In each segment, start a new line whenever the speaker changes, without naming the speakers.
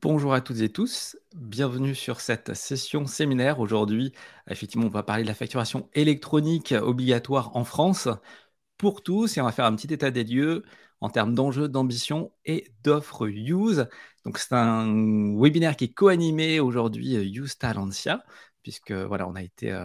Bonjour à toutes et tous, bienvenue sur cette session séminaire. Aujourd'hui, effectivement, on va parler de la facturation électronique obligatoire en France pour tous et on va faire un petit état des lieux en termes d'enjeux, d'ambition et d'offres use. Donc, c'est un webinaire qui est co-animé aujourd'hui Use Talentia, puisque voilà, on a été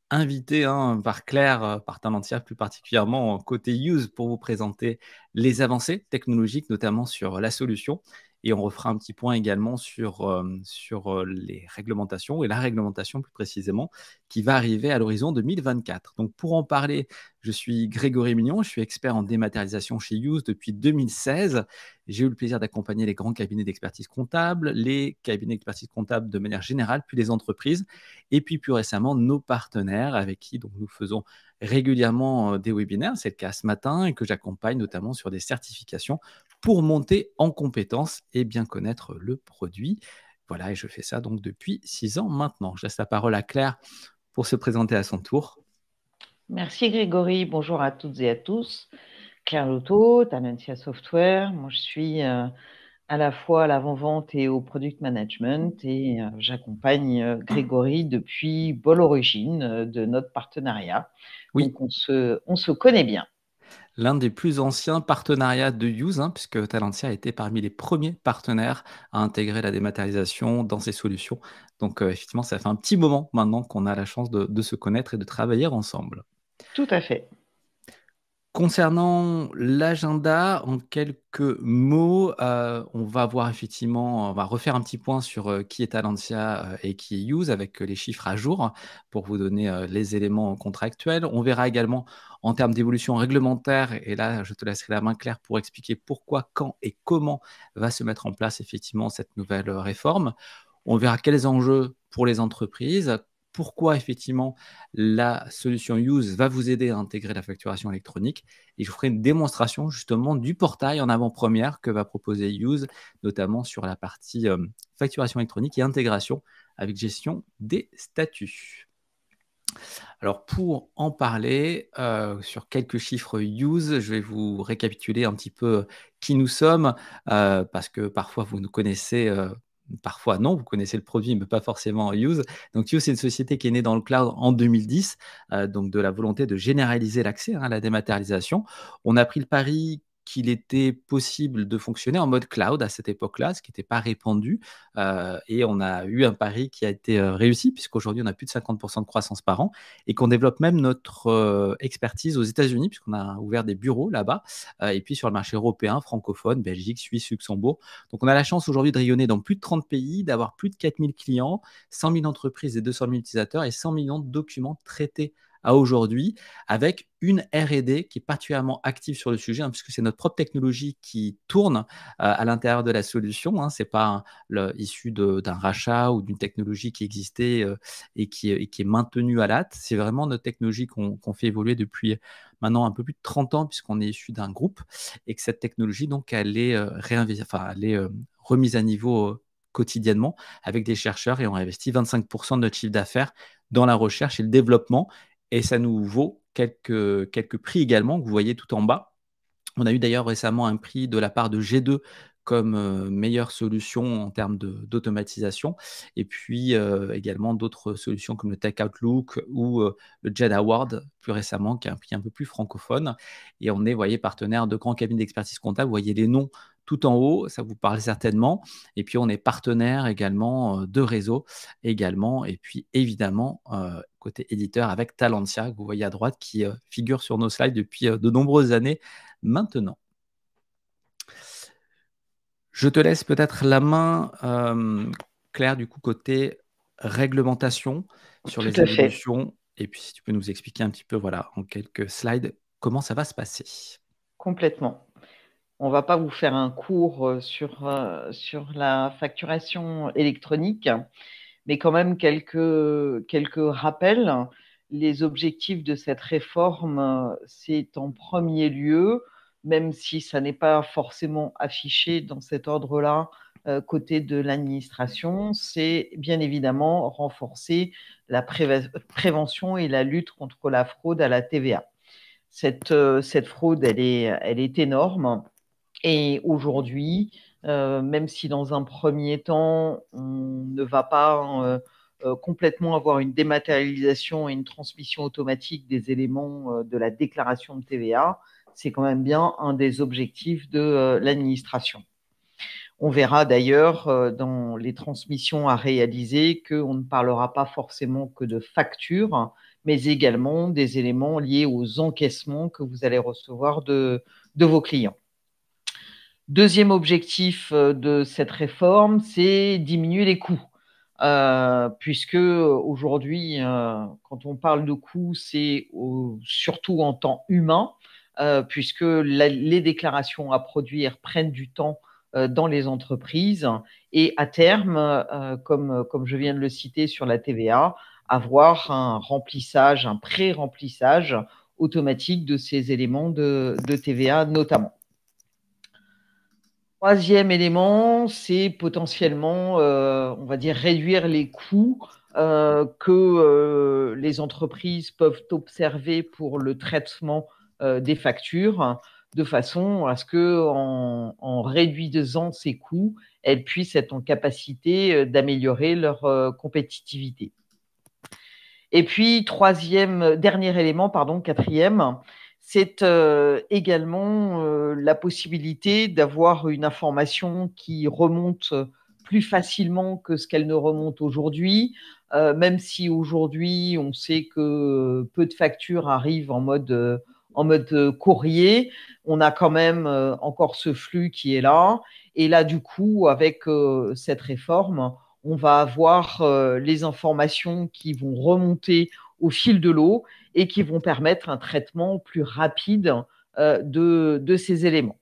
invité par Claire, par Talentia plus particulièrement côté use pour vous présenter les avancées technologiques, notamment sur la solution. Et on refera un petit point également sur les réglementations et la réglementation plus précisément qui va arriver à l'horizon 2024. Donc pour en parler, je suis Grégory Mignon, je suis expert en dématérialisation chez Use depuis 2016. J'ai eu le plaisir d'accompagner les grands cabinets d'expertise comptable, les cabinets d'expertise comptable de manière générale, puis les entreprises, et puis plus récemment nos partenaires avec qui donc, nous faisons régulièrement des webinaires, c'est le cas ce matin, et que j'accompagne notamment sur des certifications pour monter en compétences et bien connaître le produit. Voilà, et je fais ça donc depuis 6 ans maintenant. Je laisse la parole à Claire pour se présenter à son tour.
Merci Grégory, bonjour à toutes et à tous. Claire Loto, Talentia Software. Moi, je suis à la fois à l'avant-vente et au product management et j'accompagne Grégory depuis l'origine de notre partenariat.
Oui,
Donc, on se connaît bien.
l'un des plus anciens partenariats de Use, puisque Talentia a été parmi les premiers partenaires à intégrer la dématérialisation dans ses solutions. Donc, effectivement, ça fait un petit moment maintenant qu'on a la chance de se connaître et de travailler ensemble.
Tout à fait.
Concernant l'agenda, en quelques mots, on va voir effectivement, on va refaire un petit point sur qui est Talentia et qui est Use avec les chiffres à jour pour vous donner les éléments contractuels. On verra également en termes d'évolution réglementaire, et là je te laisserai la main Claire pour expliquer pourquoi, quand et comment va se mettre en place effectivement cette nouvelle réforme. On verra quels enjeux pour les entreprises, pourquoi effectivement la solution Use va vous aider à intégrer la facturation électronique. Et je vous ferai une démonstration justement du portail en avant-première que va proposer Use, notamment sur la partie facturation électronique et intégration avec gestion des statuts. Alors pour en parler, sur quelques chiffres Use, je vais vous récapituler un petit peu qui nous sommes, parce que parfois vous nous connaissez, parfois non, vous connaissez le produit, mais pas forcément Use. Donc Use, c'est une société qui est née dans le cloud en 2010, donc de la volonté de généraliser l'accès à la dématérialisation. On a pris le pari qu'il était possible de fonctionner en mode cloud à cette époque-là, ce qui n'était pas répandu. Et on a eu un pari qui a été réussi, puisqu'aujourd'hui, on a plus de 50% de croissance par an et qu'on développe même notre expertise aux États-Unis, puisqu'on a ouvert des bureaux là-bas, et puis sur le marché européen, francophone, Belgique, Suisse, Luxembourg. Donc, on a la chance aujourd'hui de rayonner dans plus de 30 pays, d'avoir plus de 4000 clients, 100 000 entreprises et 200 000 utilisateurs et 100 millions de documents traités à aujourd'hui, avec une R&D qui est particulièrement active sur le sujet, puisque c'est notre propre technologie qui tourne à l'intérieur de la solution. Ce n'est pas issu d'un rachat ou d'une technologie qui existait et qui est maintenue à l'AT. C'est vraiment notre technologie qu'on fait évoluer depuis maintenant un peu plus de 30 ans, puisqu'on est issu d'un groupe, et que cette technologie, donc, elle est, remise à niveau quotidiennement avec des chercheurs, et on investit 25% de notre chiffre d'affaires dans la recherche et le développement. Et ça nous vaut quelques prix également, que vous voyez tout en bas. On a eu d'ailleurs récemment un prix de la part de G2 comme meilleure solution en termes d'automatisation. Et puis également d'autres solutions comme le Tech Outlook ou le JED Award plus récemment, qui est un prix un peu plus francophone. Et on est, vous voyez, partenaire de grands cabinets d'expertise comptable. Vous voyez les noms tout en haut, ça vous parle certainement. Et puis on est partenaire également de réseau également. Et puis évidemment, côté éditeur avec Talentia, que vous voyez à droite, qui figure sur nos slides depuis de nombreuses années maintenant. Je te laisse peut-être la main, Claire, du coup, côté réglementation sur
Tout
les
à fait.
évolutions. Et puis, si tu peux nous expliquer un petit peu, voilà, en quelques slides, comment ça va se passer.
Complètement. On ne va pas vous faire un cours sur la facturation électronique, mais quand même quelques rappels. Les objectifs de cette réforme, c'est en premier lieu, même si ça n'est pas forcément affiché dans cet ordre-là, côté de l'administration, c'est bien évidemment renforcer la prévention et la lutte contre la fraude à la TVA. Cette fraude, elle est énorme. Et aujourd'hui, même si dans un premier temps, on ne va pas complètement avoir une dématérialisation et une transmission automatique des éléments de la déclaration de TVA, c'est quand même bien un des objectifs de l'administration. On verra d'ailleurs dans les transmissions à réaliser qu'on ne parlera pas forcément que de factures, mais également des éléments liés aux encaissements que vous allez recevoir de vos clients. Deuxième objectif de cette réforme, c'est diminuer les coûts. Puisque aujourd'hui, quand on parle de coûts, c'est surtout en temps humain, puisque les déclarations à produire prennent du temps dans les entreprises et à terme, comme je viens de le citer sur la TVA, avoir un remplissage, un pré-remplissage automatique de ces éléments de TVA notamment. Troisième élément, c'est potentiellement, on va dire, réduire les coûts que les entreprises peuvent observer pour le traitement des factures, de façon à ce qu'en réduisant ces coûts, elles puissent être en capacité d'améliorer leur compétitivité. Et puis, dernier élément, quatrième, c'est également la possibilité d'avoir une information qui remonte plus facilement que ce qu'elle ne remonte aujourd'hui, même si aujourd'hui, on sait que peu de factures arrivent en mode courrier, on a quand même encore ce flux qui est là. Et là, du coup, avec cette réforme, on va avoir les informations qui vont remonter au fil de l'eau et qui vont permettre un traitement plus rapide de ces éléments.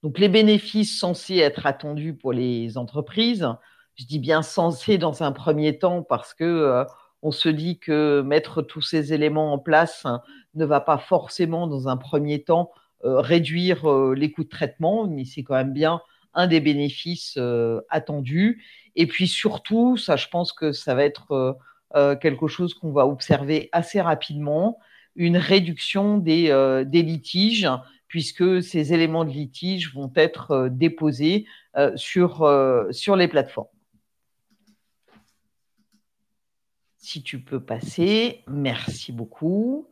Donc, les bénéfices censés être attendus pour les entreprises, je dis bien censés dans un premier temps parce que on se dit que mettre tous ces éléments en place ne va pas forcément dans un premier temps réduire les coûts de traitement, mais c'est quand même bien un des bénéfices attendus. Et puis surtout, ça, je pense que ça va être quelque chose qu'on va observer assez rapidement, une réduction des litiges, puisque ces éléments de litige vont être déposés sur les plateformes. Si tu peux passer, merci beaucoup.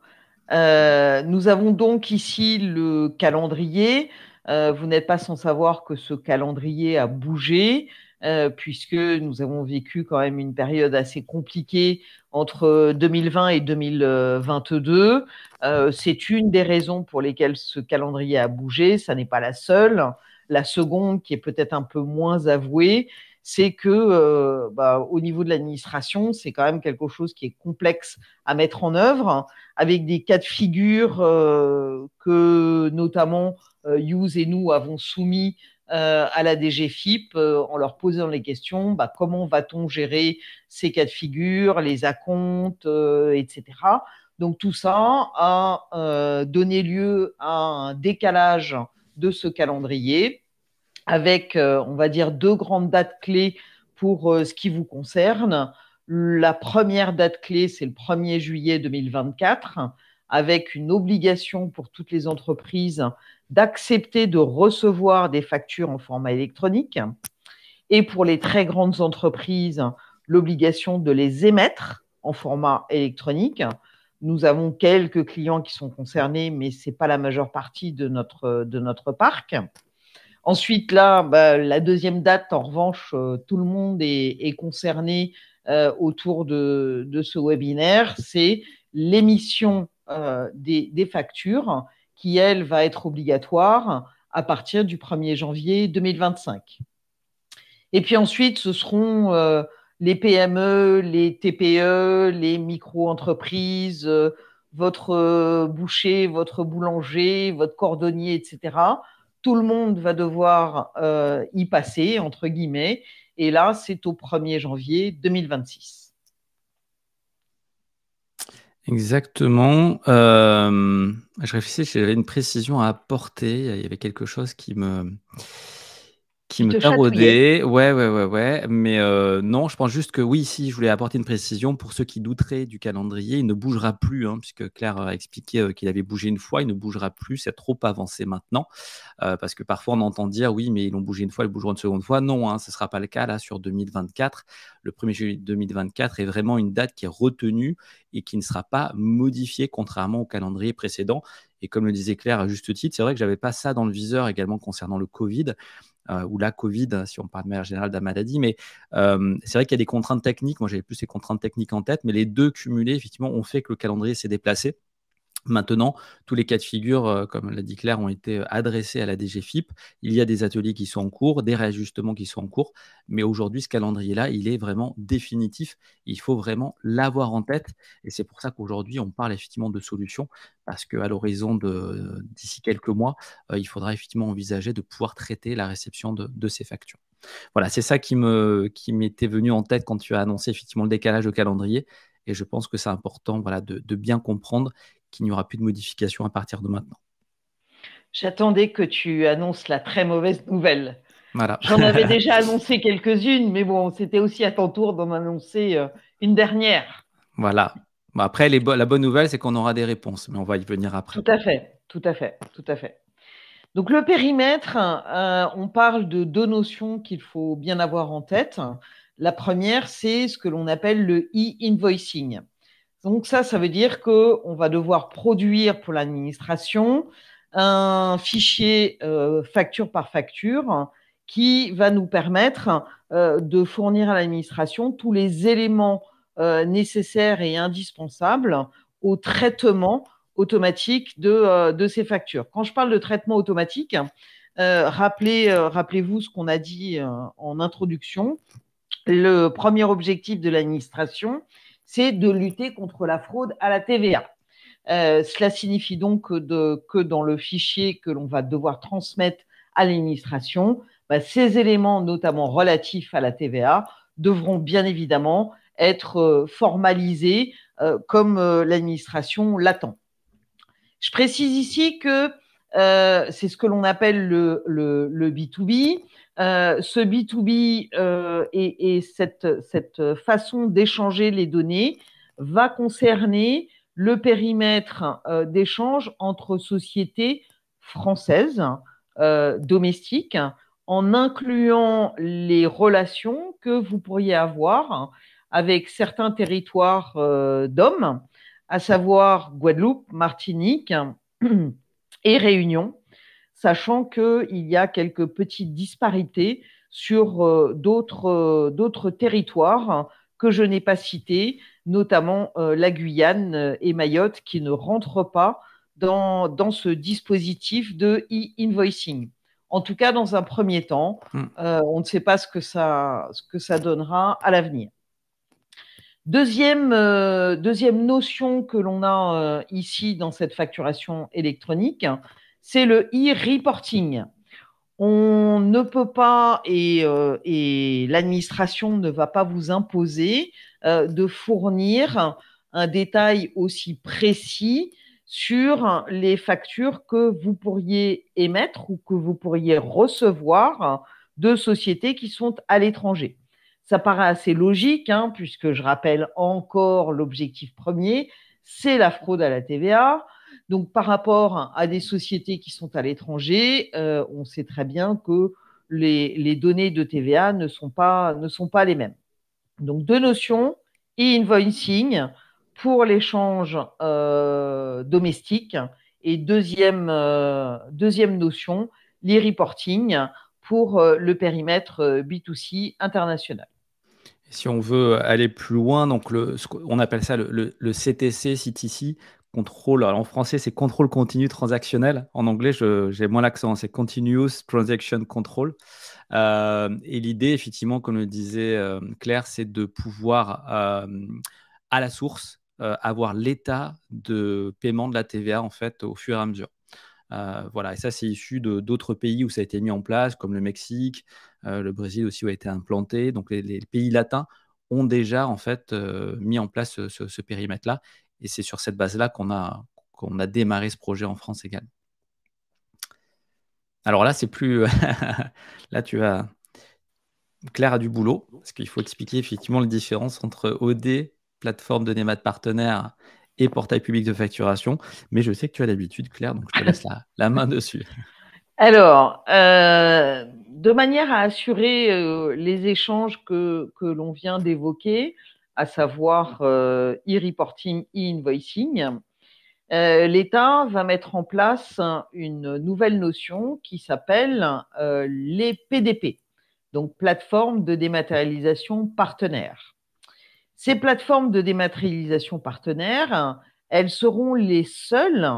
Nous avons donc ici le calendrier. Vous n'êtes pas sans savoir que ce calendrier a bougé, puisque nous avons vécu quand même une période assez compliquée entre 2020 et 2022. C'est une des raisons pour lesquelles ce calendrier a bougé. Ça n'est pas la seule. La seconde, qui est peut-être un peu moins avouée, c'est que au niveau de l'administration, c'est quand même quelque chose qui est complexe à mettre en œuvre, avec des cas de figure que notamment Use et nous avons soumis à la DGFiP en leur posant les questions, comment va-t-on gérer ces cas de figure, les acomptes, etc. Donc tout ça a donné lieu à un décalage de ce calendrier avec, on va dire, deux grandes dates clés pour ce qui vous concerne. La première date clé, c'est le 1er juillet 2024, avec une obligation pour toutes les entreprises d'accepter de recevoir des factures en format électronique. Et pour les très grandes entreprises, l'obligation de les émettre en format électronique. Nous avons quelques clients qui sont concernés, mais ce n'est pas la majeure partie de notre parc. Ensuite, là, la deuxième date, en revanche, tout le monde est concerné autour de ce webinaire, c'est l'émission des factures qui, elle, va être obligatoire à partir du 1er janvier 2025. Et puis ensuite, ce seront les PME, les TPE, les micro-entreprises, votre boucher, votre boulanger, votre cordonnier, etc. Tout le monde va devoir y passer, entre guillemets. Et là, c'est au 1er janvier 2026.
Exactement. Je réfléchissais, j'avais une précision à apporter. Il y avait quelque chose qui qui
qui
me
te chatouillait.
taraudait. Ouais, ouais, ouais, ouais. Mais non, je pense juste que oui, ici, je voulais apporter une précision pour ceux qui douteraient du calendrier. Il ne bougera plus, hein, puisque Claire a expliqué qu'il avait bougé une fois. Il ne bougera plus. C'est trop avancé maintenant. Parce que parfois, on entend dire oui, mais ils l'ont bougé une fois, ils le bougeront une seconde fois. Non, hein, ce ne sera pas le cas là sur 2024. Le 1er juillet 2024 est vraiment une date qui est retenue et qui ne sera pas modifiée, contrairement au calendrier précédent. Et comme le disait Claire à juste titre, c'est vrai que je n'avais pas ça dans le viseur également concernant le Covid. Ou la Covid, si on parle de manière générale de la maladie. Mais c'est vrai qu'il y a des contraintes techniques. Moi, j'avais plus ces contraintes techniques en tête, mais les deux cumulés, effectivement, ont fait que le calendrier s'est déplacé. Maintenant, tous les cas de figure, comme l'a dit Claire, ont été adressés à la DGFiP. Il y a des ateliers qui sont en cours, des réajustements qui sont en cours. Mais aujourd'hui, ce calendrier-là, il est vraiment définitif. Il faut vraiment l'avoir en tête. Et c'est pour ça qu'aujourd'hui, on parle effectivement de solutions. Parce qu'à l'horizon d'ici quelques mois, il faudra effectivement envisager de pouvoir traiter la réception de ces factures. Voilà, c'est ça qui m'était venu en tête quand tu as annoncé effectivement le décalage de calendrier. Et je pense que c'est important, voilà, de bien comprendre qu'il n'y aura plus de modification à partir de maintenant.
J'attendais que tu annonces la très mauvaise nouvelle.
Voilà.
J'en avais déjà annoncé quelques-unes, mais bon, c'était aussi à ton tour d'en annoncer une dernière.
Voilà. Bon, après, la bonne nouvelle, c'est qu'on aura des réponses, mais on va y venir après.
Tout à fait, tout à fait, tout à fait. Donc le périmètre, on parle de deux notions qu'il faut bien avoir en tête. La première, c'est ce que l'on appelle le e-invoicing. Donc ça veut dire qu'on va devoir produire pour l'administration un fichier facture par facture qui va nous permettre de fournir à l'administration tous les éléments nécessaires et indispensables au traitement automatique de ces factures. Quand je parle de traitement automatique, rappelez-vous ce qu'on a dit en introduction. Le premier objectif de l'administration, c'est de lutter contre la fraude à la TVA. Cela signifie donc que dans le fichier que l'on va devoir transmettre à l'administration, ces éléments, notamment relatifs à la TVA, devront bien évidemment être formalisés comme l'administration l'attend. Je précise ici que c'est ce que l'on appelle le B2B. Ce B2B et cette façon d'échanger les données va concerner le périmètre d'échange entre sociétés françaises domestiques, en incluant les relations que vous pourriez avoir avec certains territoires d'hommes, à savoir Guadeloupe, Martinique et Réunion, sachant qu'il y a quelques petites disparités sur d'autres territoires que je n'ai pas cités, notamment la Guyane et Mayotte, qui ne rentrent pas dans ce dispositif de e-invoicing. En tout cas, dans un premier temps, on ne sait pas ce que ça donnera à l'avenir. Deuxième notion que l'on a ici dans cette facturation électronique, c'est le e-reporting. On ne peut pas, et l'administration ne va pas vous imposer de fournir un détail aussi précis sur les factures que vous pourriez émettre ou que vous pourriez recevoir de sociétés qui sont à l'étranger. Ça paraît assez logique, hein, puisque je rappelle encore l'objectif premier, c'est la fraude à la TVA. Donc, par rapport à des sociétés qui sont à l'étranger, on sait très bien que les données de TVA ne sont pas les mêmes. Donc, deux notions, e-invoicing pour l'échange domestique et deuxième notion, l'e-reporting pour le périmètre B2C international.
Si on veut aller plus loin, donc on appelle ça le CTC, CTC, contrôle. Alors en français, c'est contrôle continu transactionnel. En anglais, j'ai moins l'accent, c'est Continuous Transaction Control. Et l'idée, effectivement, comme le disait Claire, c'est de pouvoir, à la source, avoir l'état de paiement de la TVA en fait, au fur et à mesure. Voilà, et ça, c'est issu d'autres pays où ça a été mis en place, comme le Mexique, le Brésil aussi où a été implanté. Donc, les pays latins ont déjà en fait mis en place ce périmètre-là. Et c'est sur cette base-là qu'on a démarré ce projet en France également. Alors là, c'est plus. Là, Claire a du boulot, parce qu'il faut expliquer effectivement la différence entre OD, plateforme de démat partenaire, et portail public de facturation. Mais je sais que tu as l'habitude, Claire, donc je te laisse la main dessus.
Alors, de manière à assurer les échanges que l'on vient d'évoquer, à savoir e-reporting, e-invoicing, l'État va mettre en place une nouvelle notion qui s'appelle les PDP, donc plateformes de dématérialisation partenaires. Ces plateformes de dématérialisation partenaires, elles seront les seules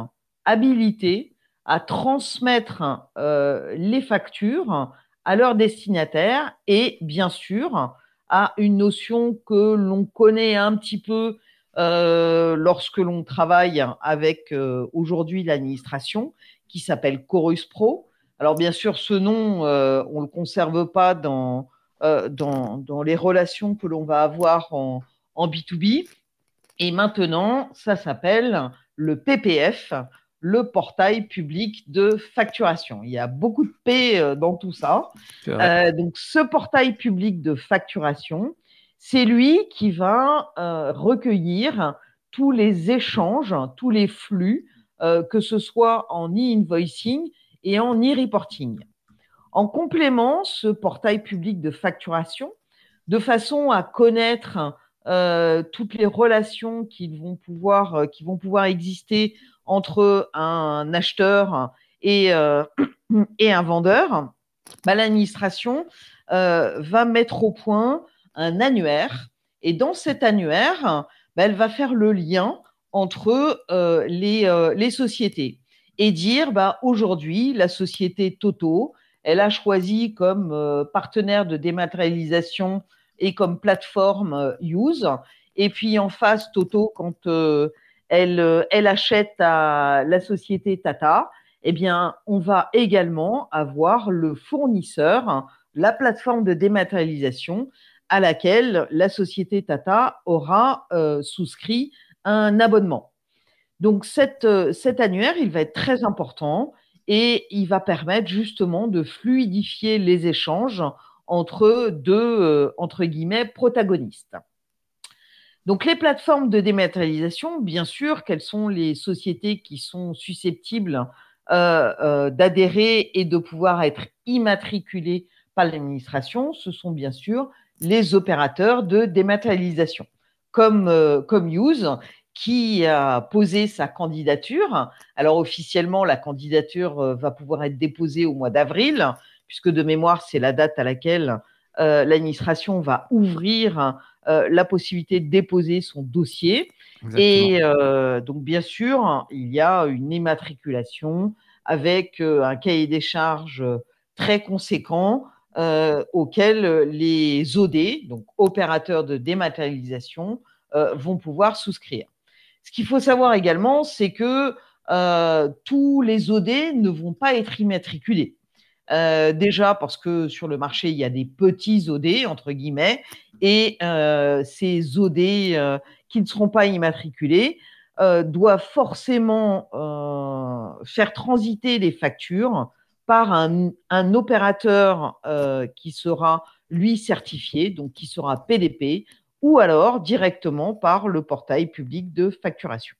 habilitées à transmettre les factures à leurs destinataires et bien sûr à une notion que l'on connaît un petit peu lorsque l'on travaille avec aujourd'hui l'administration qui s'appelle Chorus Pro. Alors bien sûr, ce nom, on ne le conserve pas dans les relations que l'on va avoir en B2B. Et maintenant, ça s'appelle le PPF, le portail public de facturation. Il y a beaucoup de P dans tout ça. Donc, ce portail public de facturation, c'est lui qui va recueillir tous les échanges, tous les flux, que ce soit en e-invoicing et en e-reporting. En complément, ce portail public de facturation, de façon à connaître toutes les relations qui vont pouvoir exister entre un acheteur et un vendeur, l'administration va mettre au point un annuaire. Et dans cet annuaire, elle va faire le lien entre les sociétés et dire aujourd'hui, la société Toto, elle a choisi comme partenaire de dématérialisation et comme plateforme Use. Et puis en face, Toto, quand elle achète à la société Tata, eh bien, on va également avoir le fournisseur, la plateforme de dématérialisation à laquelle la société Tata aura souscrit un abonnement. Donc, cet annuaire, il va être très important et il va permettre justement de fluidifier les échanges entre deux, entre guillemets, protagonistes. Donc, les plateformes de dématérialisation, bien sûr, quelles sont les sociétés qui sont susceptibles d'adhérer et de pouvoir être immatriculées par l'administration, ce sont bien sûr les opérateurs de dématérialisation, comme Use, qui a posé sa candidature. Alors officiellement, la candidature va pouvoir être déposée au mois d'avril, puisque de mémoire, c'est la date à laquelle l'administration va ouvrir la possibilité de déposer son dossier.
Exactement.
Et donc, bien sûr, il y a une immatriculation avec un cahier des charges très conséquent auquel les OD, donc opérateurs de dématérialisation, vont pouvoir souscrire. Ce qu'il faut savoir également, c'est que tous les OD ne vont pas être immatriculés. Déjà parce que sur le marché, il y a des petits OD, entre guillemets, et ces OD qui ne seront pas immatriculés doivent forcément faire transiter les factures par un opérateur qui sera, lui, certifié, donc qui sera PDP, ou alors directement par le portail public de facturation.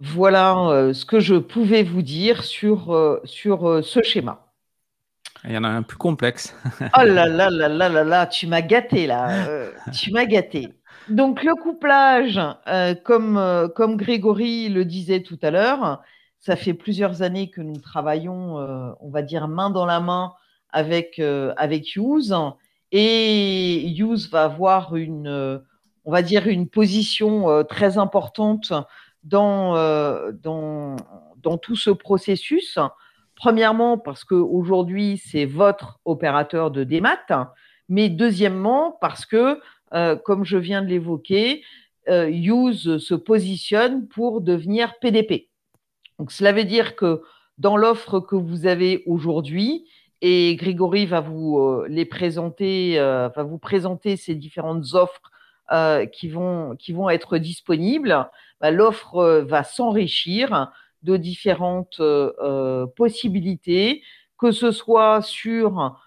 Voilà ce que je pouvais vous dire sur ce schéma.
Il y en a un plus complexe.
Oh là là là là là là, tu m'as gâté là, tu m'as gâté. Donc le couplage, comme Grégory le disait tout à l'heure, ça fait plusieurs années que nous travaillons, on va dire main dans la main avec Use, et Use va avoir on va dire une position très importante dans tout ce processus. Premièrement, parce qu'aujourd'hui, c'est votre opérateur de démat, mais deuxièmement, parce que, comme je viens de l'évoquer, Use se positionne pour devenir PDP. Donc, cela veut dire que dans l'offre que vous avez aujourd'hui, et Grégory va vous va vous présenter ces différentes offres qui vont être disponibles, l'offre va s'enrichir de différentes possibilités, que ce soit sur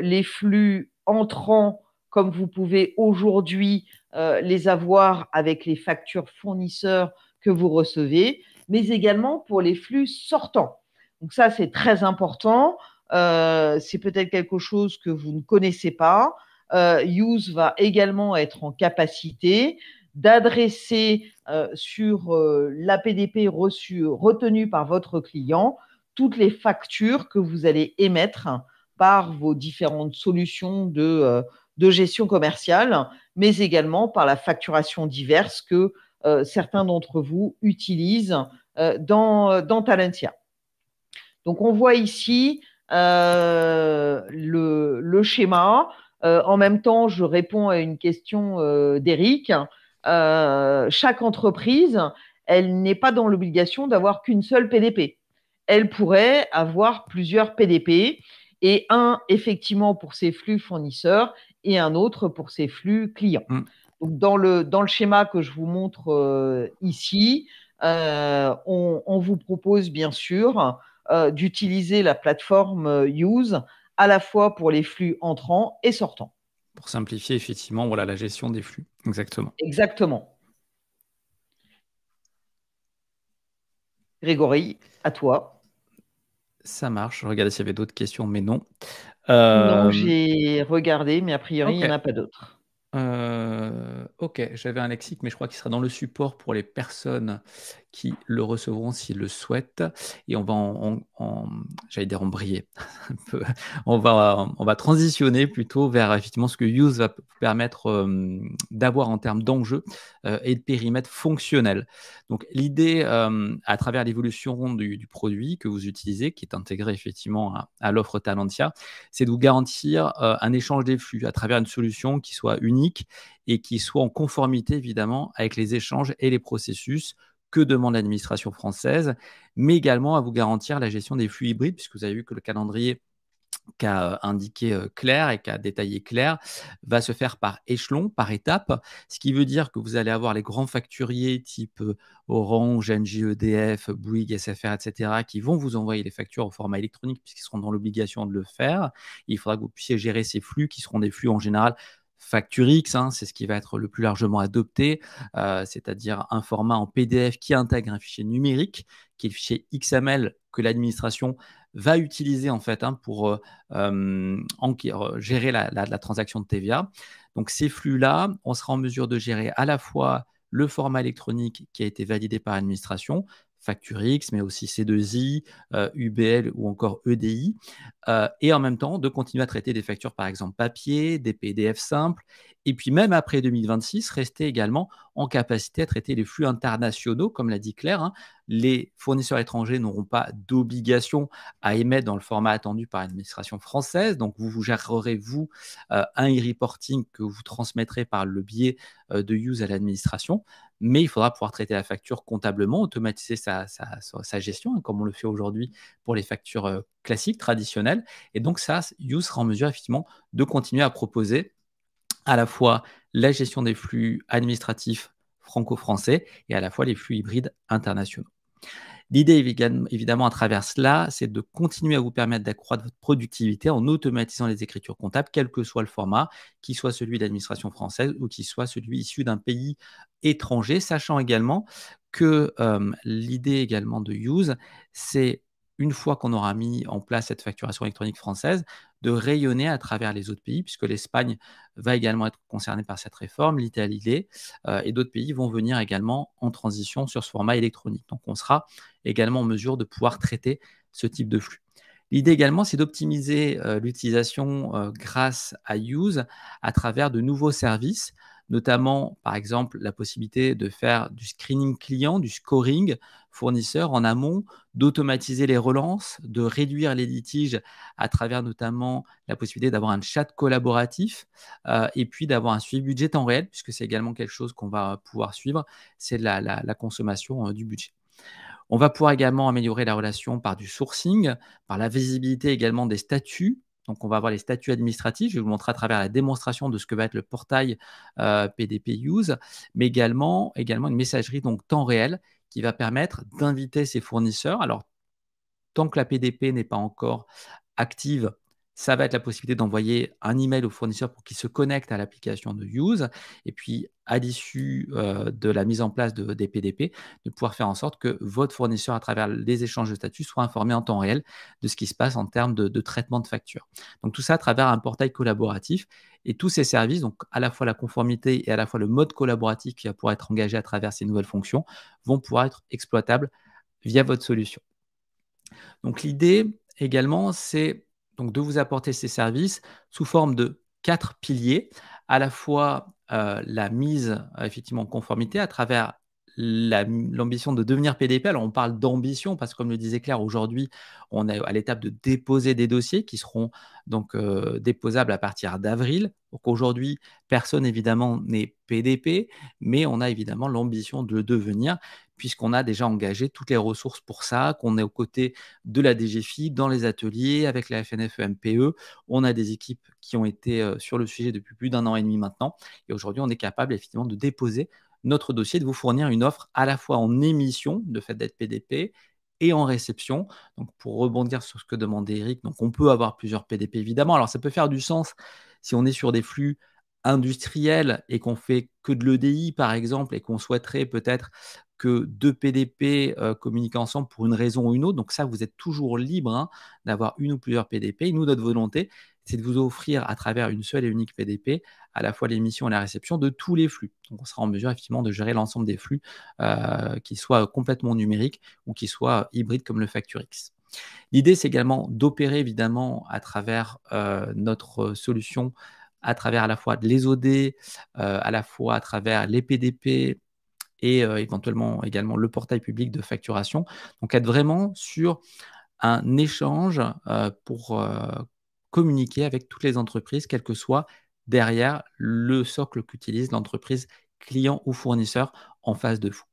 les flux entrants, comme vous pouvez aujourd'hui les avoir avec les factures fournisseurs que vous recevez, mais également pour les flux sortants. Donc ça, c'est très important. C'est peut-être quelque chose que vous ne connaissez pas. Use va également être en capacité d'adresser sur l'APDP retenu par votre client toutes les factures que vous allez émettre par vos différentes solutions de gestion commerciale, mais également par la facturation diverse que certains d'entre vous utilisent dans Talentia. Donc, on voit ici le schéma. En même temps, je réponds à une question d'Éric. Chaque entreprise, elle n'est pas dans l'obligation d'avoir qu'une seule PDP. Elle pourrait avoir plusieurs PDP et un effectivement pour ses flux fournisseurs et un autre pour ses flux clients. Donc, dans le schéma que je vous montre ici, on vous propose bien sûr d'utiliser la plateforme Use à la fois pour les flux entrants et sortants.
Pour simplifier effectivement voilà, la gestion des flux. Exactement.
Exactement. Grégory, à toi.
Ça marche. Je regardais s'il y avait d'autres questions, mais non.
Non, j'ai regardé, mais a priori, il n'y en a pas d'autres.
Ok, j'avais un lexique, mais je crois qu'il sera dans le support pour les personnes qui le recevront s'ils le souhaitent. Et on va j'allais dire embrayer un peu. On va transitionner plutôt vers effectivement ce que Use va permettre d'avoir en termes d'enjeux et de périmètre fonctionnel. Donc l'idée, à travers l'évolution du produit que vous utilisez, qui est intégré effectivement à l'offre Talentia, c'est de vous garantir un échange des flux à travers une solution qui soit unique et qui soit en conformité évidemment avec les échanges et les processus que demande l'administration française, mais également à vous garantir la gestion des flux hybrides, puisque vous avez vu que le calendrier qu'a indiqué Claire et qu'a détaillé Claire, va se faire par échelon, par étape, ce qui veut dire que vous allez avoir les grands facturiers type Orange, Engie, EDF, Bouygues, SFR, etc., qui vont vous envoyer les factures au format électronique puisqu'ils seront dans l'obligation de le faire. Il faudra que vous puissiez gérer ces flux qui seront des flux en général Facture X, c'est ce qui va être le plus largement adopté, c'est-à-dire un format en PDF qui intègre un fichier numérique, qui est le fichier XML que l'administration va utiliser en fait pour gérer la transaction de TVA. Donc ces flux-là, on sera en mesure de gérer à la fois le format électronique qui a été validé par l'administration, Facture X, mais aussi C2I, UBL ou encore EDI, et en même temps de continuer à traiter des factures par exemple papier, des PDF simples, et puis même après 2026, rester également en capacité à traiter les flux internationaux, comme l'a dit Claire. Les fournisseurs étrangers n'auront pas d'obligation à émettre dans le format attendu par l'administration française. Donc, vous gérerez, vous, un e-reporting que vous transmettrez par le biais de Use à l'administration. Mais il faudra pouvoir traiter la facture comptablement, automatiser sa gestion, comme on le fait aujourd'hui pour les factures classiques, traditionnelles. Et donc, ça, Use sera en mesure, effectivement, de continuer à proposer à la fois la gestion des flux administratifs franco-français et à la fois les flux hybrides internationaux. L'idée, évidemment, à travers cela, c'est de continuer à vous permettre d'accroître votre productivité en automatisant les écritures comptables, quel que soit le format, qu'il soit celui de l'administration française ou qu'il soit celui issu d'un pays étranger, sachant également que l'idée également de Use, c'est une fois qu'on aura mis en place cette facturation électronique française, de rayonner à travers les autres pays, puisque l'Espagne va également être concernée par cette réforme, l'Italie l'est, et d'autres pays vont venir également en transition sur ce format électronique. Donc, on sera également en mesure de pouvoir traiter ce type de flux. L'idée également, c'est d'optimiser l'utilisation grâce à Use à travers de nouveaux services, notamment, par exemple, la possibilité de faire du screening client, du scoring fournisseur en amont, d'automatiser les relances, de réduire les litiges à travers notamment la possibilité d'avoir un chat collaboratif et puis d'avoir un suivi budget en réel, puisque c'est également quelque chose qu'on va pouvoir suivre, c'est la consommation du budget. On va pouvoir également améliorer la relation par du sourcing, par la visibilité également des statuts. Donc, on va avoir les statuts administratifs. Je vais vous montrer à travers la démonstration de ce que va être le portail PDP Use, mais également une messagerie donc temps réel qui va permettre d'inviter ses fournisseurs. Alors, tant que la PDP n'est pas encore active, ça va être la possibilité d'envoyer un email au fournisseur pour qu'il se connecte à l'application de Use. Et puis, à l'issue de la mise en place des PDP, de pouvoir faire en sorte que votre fournisseur, à travers les échanges de statut, soit informé en temps réel de ce qui se passe en termes de traitement de facture. Donc, tout ça à travers un portail collaboratif. Et tous ces services, donc à la fois la conformité et à la fois le mode collaboratif qui va pouvoir être engagé à travers ces nouvelles fonctions, vont pouvoir être exploitables via votre solution. Donc l'idée également, c'est donc de vous apporter ces services sous forme de 4 piliers, à la fois la mise effectivement en conformité à travers l'ambition de devenir PDP. Alors on parle d'ambition parce que comme le disait Claire, aujourd'hui on est à l'étape de déposer des dossiers qui seront donc déposables à partir d'avril. Donc aujourd'hui personne évidemment n'est PDP, mais on a évidemment l'ambition de le devenir puisqu'on a déjà engagé toutes les ressources pour ça, qu'on est aux côtés de la DGFiP, dans les ateliers, avec la FNFEMPE. On a des équipes qui ont été sur le sujet depuis plus d'1 an et demi maintenant. Et aujourd'hui, on est capable effectivement de déposer notre dossier, de vous fournir une offre à la fois en émission, de fait d'être PDP, et en réception. Donc, pour rebondir sur ce que demandait Eric, donc on peut avoir plusieurs PDP évidemment. Alors, ça peut faire du sens si on est sur des flux industriels et qu'on fait que de l'EDI par exemple et qu'on souhaiterait peut-être que 2 PDP communiquent ensemble pour une raison ou une autre. Donc ça, vous êtes toujours libre d'avoir une ou plusieurs PDP. Et nous, notre volonté, c'est de vous offrir à travers une seule et unique PDP à la fois l'émission et la réception de tous les flux. Donc on sera en mesure effectivement de gérer l'ensemble des flux, qu'ils soient complètement numériques ou qu'ils soient hybrides comme le FactureX. L'idée, c'est également d'opérer évidemment à travers notre solution, à travers à la fois les OD, à la fois à travers les PDP, et éventuellement également le portail public de facturation. Donc être vraiment sur un échange pour communiquer avec toutes les entreprises, quel que soit derrière le socle qu'utilise l'entreprise client ou fournisseur en face de vous.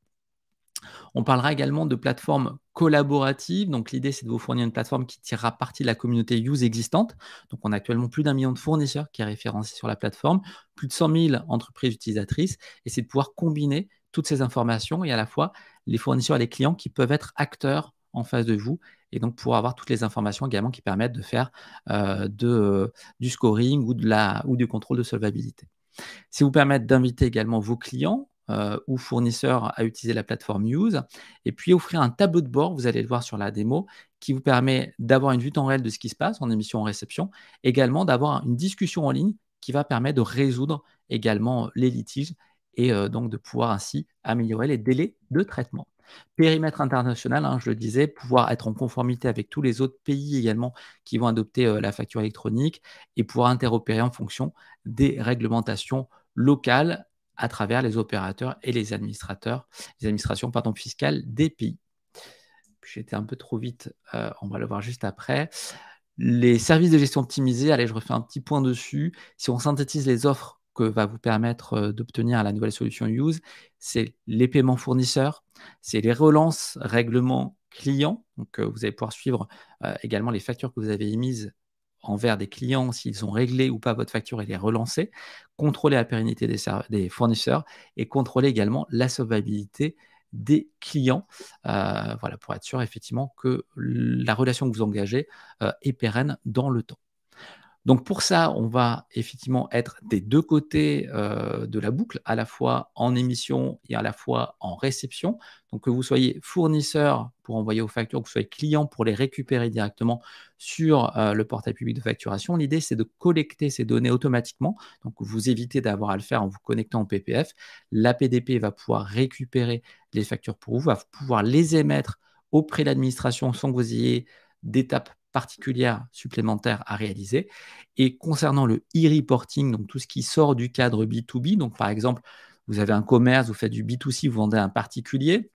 On parlera également de plateformes collaboratives. Donc, l'idée, c'est de vous fournir une plateforme qui tirera parti de la communauté Use existante. Donc, on a actuellement plus d'1 million de fournisseurs qui est référencé sur la plateforme, plus de 100 000 entreprises utilisatrices. Et c'est de pouvoir combiner toutes ces informations et à la fois les fournisseurs et les clients qui peuvent être acteurs en face de vous et donc pouvoir avoir toutes les informations également qui permettent de faire du scoring ou du contrôle de solvabilité. C'est vous permettre d'inviter également vos clients ou fournisseurs à utiliser la plateforme Use et puis offrir un tableau de bord, vous allez le voir sur la démo, qui vous permet d'avoir une vue temps réel de ce qui se passe en émission, en réception, également d'avoir une discussion en ligne qui va permettre de résoudre également les litiges et donc de pouvoir ainsi améliorer les délais de traitement. Périmètre international, je le disais, pouvoir être en conformité avec tous les autres pays également qui vont adopter la facture électronique et pouvoir interopérer en fonction des réglementations locales à travers les opérateurs et les administrations fiscales des pays. J'étais un peu trop vite, on va le voir juste après. Les services de gestion optimisés, allez, je refais un petit point dessus. Si on synthétise les offres que va vous permettre d'obtenir la nouvelle solution Use, c'est les paiements fournisseurs, c'est les relances règlements clients. Donc, vous allez pouvoir suivre également les factures que vous avez émises envers des clients, s'ils ont réglé ou pas votre facture et les relancer, contrôler la pérennité des fournisseurs et contrôler également la solvabilité des clients, voilà, pour être sûr effectivement que la relation que vous engagez est pérenne dans le temps. Donc pour ça, on va effectivement être des deux côtés de la boucle, à la fois en émission et à la fois en réception. Donc que vous soyez fournisseur pour envoyer aux factures, que vous soyez client pour les récupérer directement sur le portail public de facturation. L'idée, c'est de collecter ces données automatiquement. Donc vous évitez d'avoir à le faire en vous connectant au PPF. La PDP va pouvoir récupérer les factures pour vous, va pouvoir les émettre auprès de l'administration sans que vous ayez d'étapes particulières supplémentaires à réaliser. Et concernant le e-reporting, donc tout ce qui sort du cadre B2B, donc par exemple, vous avez un commerce, vous faites du B2C, vous vendez à un particulier,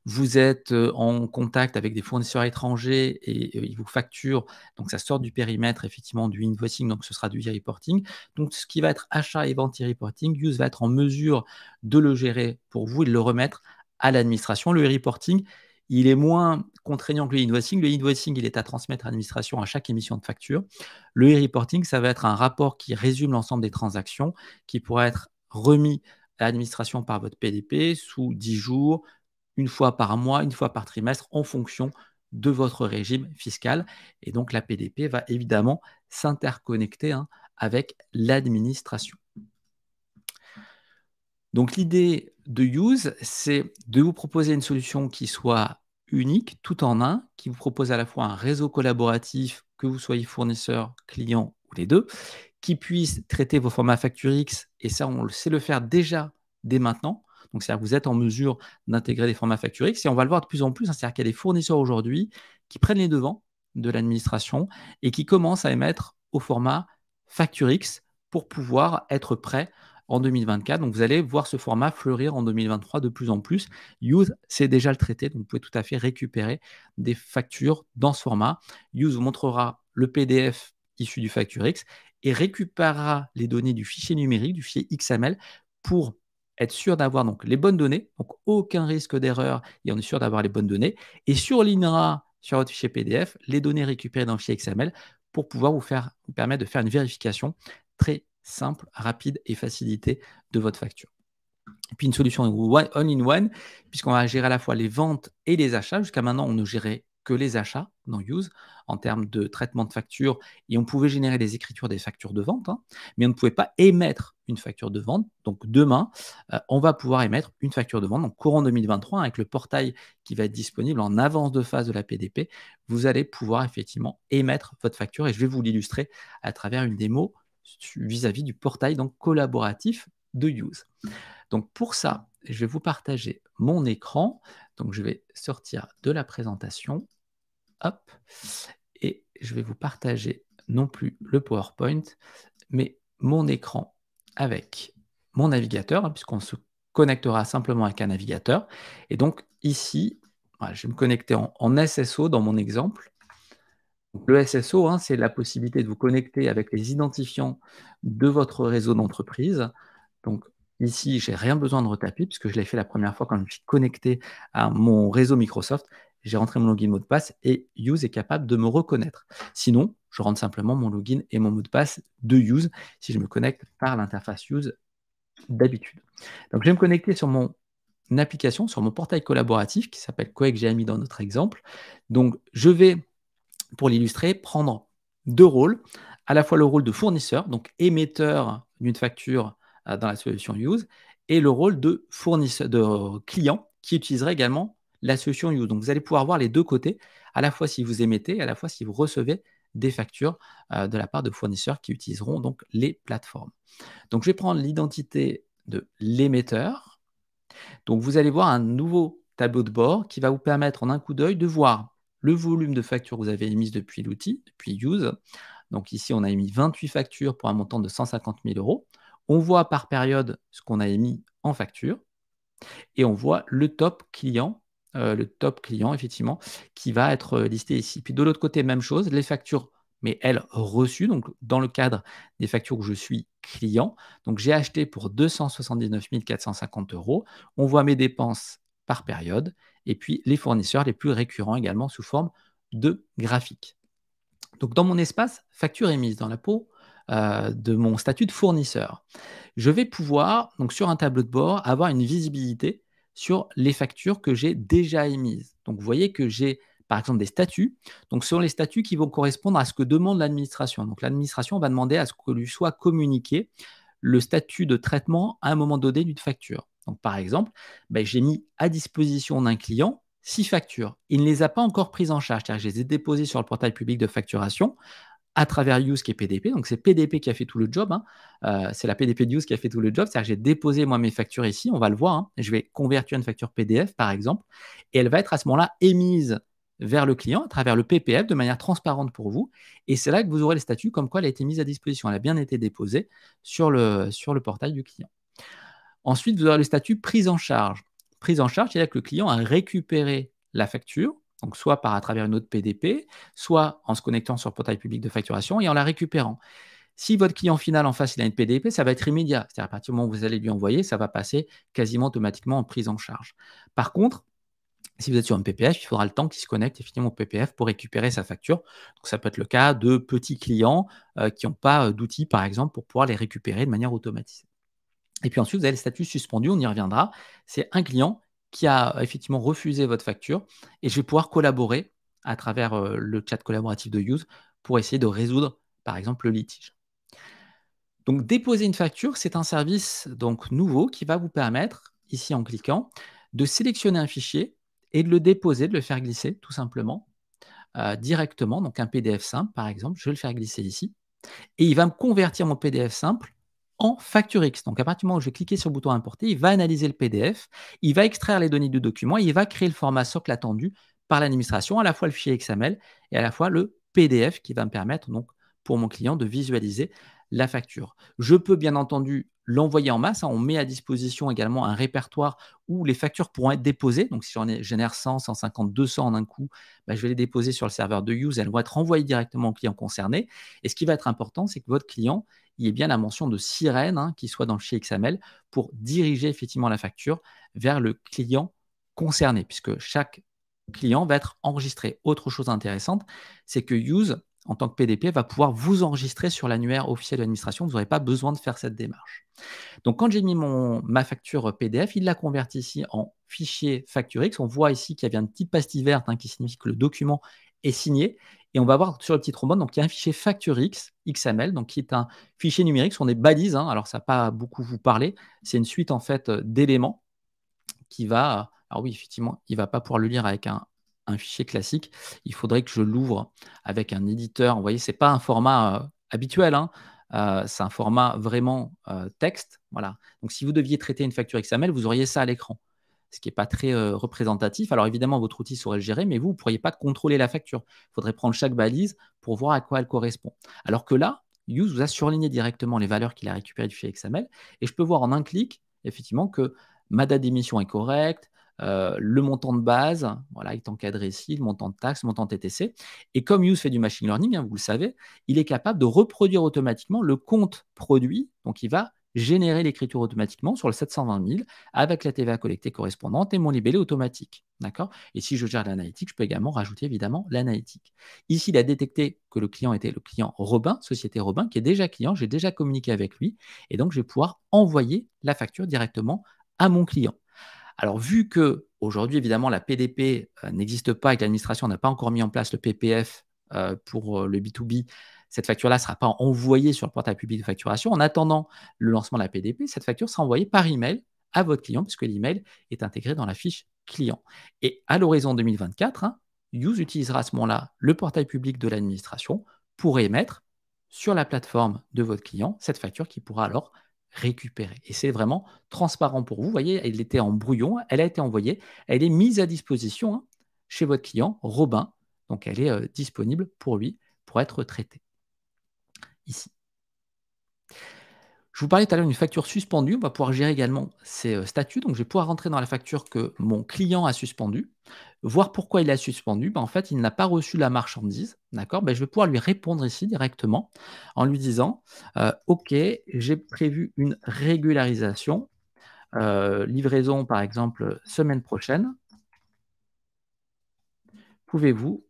vous êtes en contact avec des fournisseurs étrangers et ils vous facturent, donc ça sort du périmètre effectivement du invoicing, donc ce sera du e-reporting. Donc ce qui va être achat et vente e-reporting, Use va être en mesure de le gérer pour vous et de le remettre à l'administration. Le e-reporting, il est moins contraignant que le invoicing. Le invoicing, il est à transmettre à l'administration à chaque émission de facture. Le e-reporting, ça va être un rapport qui résume l'ensemble des transactions, qui pourra être remis à l'administration par votre PDP sous 10 jours, une fois par mois, une fois par trimestre, en fonction de votre régime fiscal. Et donc, la PDP va évidemment s'interconnecter avec l'administration. Donc, l'idée de Use, c'est de vous proposer une solution qui soit unique, tout en un, qui vous propose à la fois un réseau collaboratif, que vous soyez fournisseur, client ou les deux, qui puisse traiter vos formats FactureX, et ça, on sait le faire déjà dès maintenant. Donc, c'est-à-dire que vous êtes en mesure d'intégrer des formats FactureX, et on va le voir de plus en plus, c'est-à-dire qu'il y a des fournisseurs aujourd'hui qui prennent les devants de l'administration et qui commencent à émettre au format FactureX pour pouvoir être prêts en 2024. Donc, vous allez voir ce format fleurir en 2023 de plus en plus. Use, c'est déjà le traité, donc vous pouvez tout à fait récupérer des factures dans ce format. Use vous montrera le PDF issu du FactureX et récupérera les données du fichier numérique, du fichier XML, pour être sûr d'avoir donc les bonnes données, donc aucun risque d'erreur, et on est sûr d'avoir les bonnes données, et surlignera sur votre fichier PDF les données récupérées dans le fichier XML pour pouvoir vous permettre de faire une vérification très simple, rapide et facilitée de votre facture. Et puis une solution all-in-one, puisqu'on va gérer à la fois les ventes et les achats. Jusqu'à maintenant, on ne gérait que les achats dans Use en termes de traitement de facture, et on pouvait générer les écritures des factures de vente, mais on ne pouvait pas émettre une facture de vente. Donc demain, on va pouvoir émettre une facture de vente. Donc courant 2023, avec le portail qui va être disponible en avance de phase de la PDP, vous allez pouvoir effectivement émettre votre facture, et je vais vous l'illustrer à travers une démo vis-à-vis du portail donc collaboratif de Use. Donc pour ça, je vais vous partager mon écran. Donc je vais sortir de la présentation. Hop. Et je vais vous partager non plus le PowerPoint, mais mon écran avec mon navigateur, puisqu'on se connectera simplement avec un navigateur. Et donc ici, voilà, je vais me connecter en SSO dans mon exemple. Donc, le SSO, c'est la possibilité de vous connecter avec les identifiants de votre réseau d'entreprise. Donc ici, je n'ai rien besoin de retaper puisque je l'ai fait la première fois quand je me suis connecté à mon réseau Microsoft. J'ai rentré mon login mot de passe et Use est capable de me reconnaître. Sinon, je rentre simplement mon login et mon mot de passe de Use si je me connecte par l'interface Use d'habitude. Donc, je vais me connecter sur mon application, sur mon portail collaboratif qui s'appelle Coec, j'ai mis dans notre exemple. Donc, je vais, pour l'illustrer, prendre deux rôles, à la fois le rôle de fournisseur, donc émetteur d'une facture dans la solution Use, et le rôle de fournisseur, de client qui utiliserait également la solution Use. Donc vous allez pouvoir voir les deux côtés, à la fois si vous émettez, à la fois si vous recevez des factures de la part de fournisseurs qui utiliseront donc les plateformes. Donc je vais prendre l'identité de l'émetteur. Donc vous allez voir un nouveau tableau de bord qui va vous permettre en un coup d'œil de voir le volume de factures que vous avez émises depuis l'outil, depuis Use. Donc ici, on a émis 28 factures pour un montant de 150 000 €. On voit par période ce qu'on a émis en facture et on voit le top client, effectivement, qui va être listé ici. Puis de l'autre côté, même chose, les factures, mais elles reçues, donc dans le cadre des factures où je suis client. Donc j'ai acheté pour 279 450 €. On voit mes dépenses par période et puis les fournisseurs les plus récurrents également sous forme de graphique. Donc, dans mon espace facture émise, dans la peau de mon statut de fournisseur, je vais pouvoir, donc sur un tableau de bord, avoir une visibilité sur les factures que j'ai déjà émises. Donc, vous voyez que j'ai, par exemple, des statuts. Donc, ce sont les statuts qui vont correspondre à ce que demande l'administration. Donc, l'administration va demander à ce que lui soit communiqué le statut de traitement à un moment donné d'une facture. Donc, par exemple, j'ai mis à disposition d'un client 6 factures. Il ne les a pas encore prises en charge, c'est-à-dire que je les ai déposées sur le portail public de facturation à travers Use qui est PDP. Donc, c'est PDP qui a fait tout le job. C'est la PDP de Use qui a fait tout le job. C'est-à-dire que j'ai déposé moi mes factures ici, on va le voir. Je vais convertir une facture PDF, par exemple, et elle va être à ce moment-là émise vers le client à travers le PPF de manière transparente pour vous. Et c'est là que vous aurez le statut comme quoi elle a été mise à disposition. Elle a bien été déposée sur le portail du client. Ensuite, vous aurez le statut prise en charge. Prise en charge, c'est-à-dire que le client a récupéré la facture, donc soit à travers une autre PDP, soit en se connectant sur le portail public de facturation et en la récupérant. Si votre client final en face, il a une PDP, ça va être immédiat. C'est-à-dire à partir du moment où vous allez lui envoyer, ça va passer quasiment automatiquement en prise en charge. Par contre, si vous êtes sur un PPF, il faudra le temps qu'il se connecte effectivement au PPF pour récupérer sa facture. Donc, ça peut être le cas de petits clients qui n'ont pas d'outils, par exemple, pour pouvoir les récupérer de manière automatisée. Et puis ensuite, vous avez le statut suspendu, on y reviendra. C'est un client qui a effectivement refusé votre facture et je vais pouvoir collaborer à travers le chat collaboratif de Use pour essayer de résoudre, par exemple, le litige. Donc, déposer une facture, c'est un service donc nouveau qui va vous permettre, ici en cliquant, de sélectionner un fichier et de le déposer, de le faire glisser tout simplement directement. Donc, un PDF simple, par exemple, je vais le faire glisser ici et il va me convertir mon PDF simple en facture X. Donc, à partir du moment où je vais cliquer sur le bouton importer, il va analyser le PDF, il va extraire les données du document et il va créer le format socle attendu par l'administration, à la fois le fichier XML et à la fois le PDF qui va me permettre donc pour mon client de visualiser la facture. Je peux bien entendu l'envoyer en masse. On met à disposition également un répertoire où les factures pourront être déposées. Donc, si j'en génère 100, 150, 200 en un coup, je vais les déposer sur le serveur de Use. Elles vont être envoyées directement au client concerné. Et ce qui va être important, c'est que votre client, il y ait bien la mention de sirène qui soit dans le fichier XML pour diriger effectivement la facture vers le client concerné, puisque chaque client va être enregistré. Autre chose intéressante, c'est que Use, en tant que PDP, va pouvoir vous enregistrer sur l'annuaire officiel de l'administration. Vous n'aurez pas besoin de faire cette démarche. Donc, quand j'ai mis ma facture PDF, il la convertit ici en fichier facture X. On voit ici qu'il y a une petite pastille verte qui signifie que le document est signé. Et on va voir sur le petit trombone, donc il y a un fichier facture X, XML, donc qui est un fichier numérique, ce sont des balises. Alors, ça ne va pas beaucoup vous parler. C'est une suite en fait d'éléments qui va. Alors oui, effectivement, il ne va pas pouvoir le lire avec un fichier classique. Il faudrait que je l'ouvre avec un éditeur. Vous voyez, ce n'est pas un format habituel. C'est un format vraiment texte. Voilà. Donc, si vous deviez traiter une facture XML, vous auriez ça à l'écran, ce qui n'est pas très représentatif. Alors, évidemment, votre outil saurait le gérer, mais vous ne pourriez pas contrôler la facture. Il faudrait prendre chaque balise pour voir à quoi elle correspond. Alors que là, Use vous a surligné directement les valeurs qu'il a récupérées du fichier XML et je peux voir en un clic, effectivement, que ma date d'émission est correcte, le montant de base, voilà, est encadré ici, le montant de taxe, le montant de TTC. Et comme Use fait du machine learning, vous le savez, il est capable de reproduire automatiquement le compte produit. Donc, il va générer l'écriture automatiquement sur le 720 000 avec la TVA collectée correspondante et mon libellé automatique. D'accord ? Et si je gère l'analytique, je peux également rajouter évidemment l'analytique. Ici, il a détecté que le client était le client Robin, société Robin, qui est déjà client. J'ai déjà communiqué avec lui et donc je vais pouvoir envoyer la facture directement à mon client. Alors, vu que aujourd'hui, évidemment, la PDP n'existe pas et que l'administration n'a pas encore mis en place le PPF pour le B2B, cette facture-là ne sera pas envoyée sur le portail public de facturation. En attendant le lancement de la PDP, cette facture sera envoyée par email à votre client, puisque l'email est intégré dans la fiche client. Et à l'horizon 2024, Use utilisera à ce moment-là le portail public de l'administration pour émettre sur la plateforme de votre client cette facture qui pourra alors récupérer. Et c'est vraiment transparent pour vous. Vous voyez, elle était en brouillon, elle a été envoyée, elle est mise à disposition chez votre client, Robin. Donc, elle est disponible pour lui pour être traitée. Ici. Je vous parlais tout à l'heure d'une facture suspendue. On va pouvoir gérer également ces statuts. Donc, je vais pouvoir rentrer dans la facture que mon client a suspendue, voir pourquoi il a suspendu. En fait, il n'a pas reçu la marchandise. D'accord ? Je vais pouvoir lui répondre ici directement en lui disant OK, j'ai prévu une régularisation. Livraison, par exemple, semaine prochaine. Pouvez-vous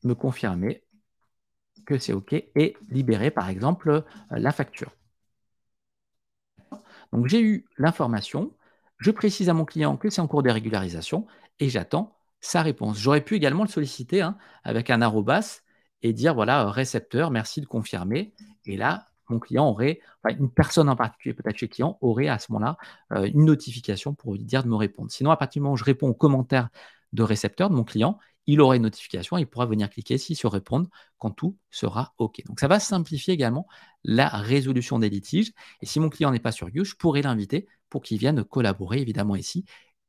me confirmer que c'est OK et libérer, par exemple, la facture ? Donc, j'ai eu l'information, je précise à mon client que c'est en cours de régularisation et j'attends sa réponse. J'aurais pu également le solliciter avec un arrobas et dire, voilà, récepteur, merci de confirmer. Et là, mon client aurait, une personne en particulier, peut-être chez le client, aurait à ce moment-là une notification pour lui dire de me répondre. Sinon, à partir du moment où je réponds aux commentaires de récepteur de mon client, il aura une notification et il pourra venir cliquer ici sur répondre quand tout sera OK. Donc, ça va simplifier également la résolution des litiges. Et si mon client n'est pas sur Use, je pourrais l'inviter pour qu'il vienne collaborer évidemment ici.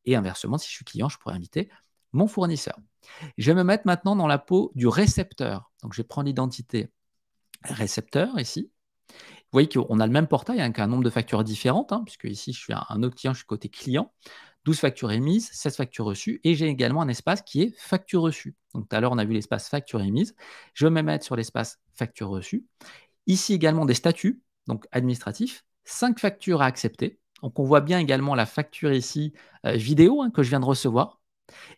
Et inversement, si je suis client, je pourrais inviter mon fournisseur. Je vais me mettre maintenant dans la peau du récepteur. Donc, je vais prendre l'identité récepteur ici. Vous voyez qu'on a le même portail avec un nombre de factures différentes, puisque ici, je suis un autre client, je suis côté client. 12 factures émises, 16 factures reçues, et j'ai également un espace qui est facture reçue. Donc, tout à l'heure, on a vu l'espace facture émise. Je vais me mettre sur l'espace facture reçue. Ici également des statuts, donc administratifs, 5 factures à accepter. Donc, on voit bien également la facture ici vidéo que je viens de recevoir,